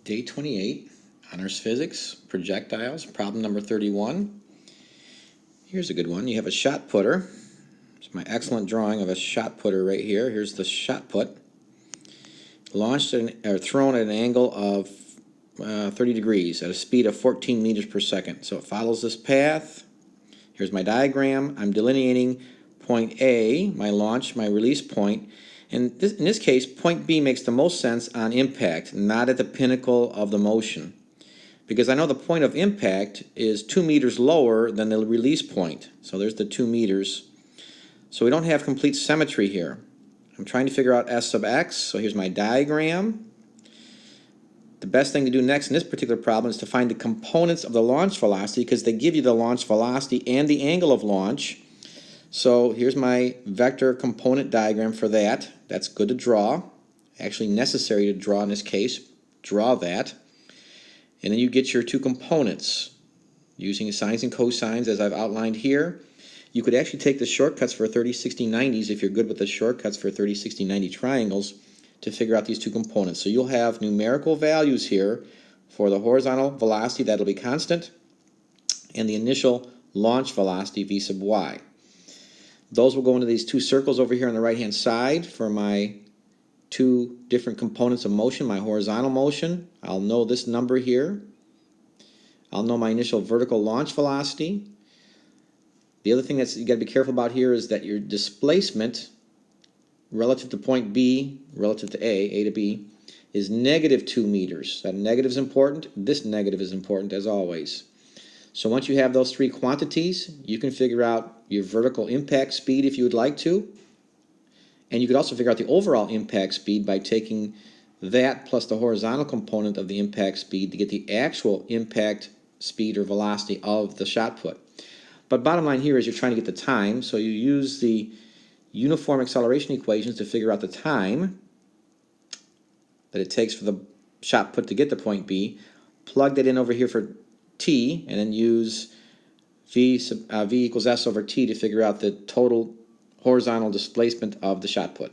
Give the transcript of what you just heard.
Day 28, Honors Physics, Projectiles, problem number 31. Here's a good one. You have a shot putter. It's my excellent drawing of a shot putter right here. Here's the shot put. Launched or thrown at an angle of 30 degrees at a speed of 14 meters per second. So it follows this path. Here's my diagram. I'm delineating point A, my launch, my release point. And in this case, point B makes the most sense on impact, not at the pinnacle of the motion. Because I know the point of impact is 2 meters lower than the release point. So there's the 2 meters. So we don't have complete symmetry here. I'm trying to figure out S sub x. So here's my diagram. The best thing to do next in this particular problem is to find the components of the launch velocity, because they give you the launch velocity and the angle of launch. So here's my vector component diagram for that. That's good to draw. Actually necessary to draw in this case. Draw that. And then you get your two components using sines and cosines as I've outlined here. You could actually take the shortcuts for 30, 60, 90s if you're good with the shortcuts for 30, 60, 90 triangles to figure out these two components. So you'll have numerical values here for the horizontal velocity, that'll be constant, and the initial launch velocity v sub y. Those will go into these two circles over here on the right hand side for my two different components of motion. My horizontal motion, I'll know this number here. I'll know my initial vertical launch velocity. The other thing that's you got to be careful about here is that your displacement relative to point B, relative to A to B, is negative 2 meters. That negative is important. This negative is important as always. So once you have those three quantities, you can figure out your vertical impact speed if you would like to. And you could also figure out the overall impact speed by taking that plus the horizontal component of the impact speed to get the actual impact speed or velocity of the shot put. But bottom line here is you're trying to get the time, so you use the uniform acceleration equations to figure out the time that it takes for the shot put to get to point B, plug that in over here for t, and then use v equals s over t to figure out the total horizontal displacement of the shot put.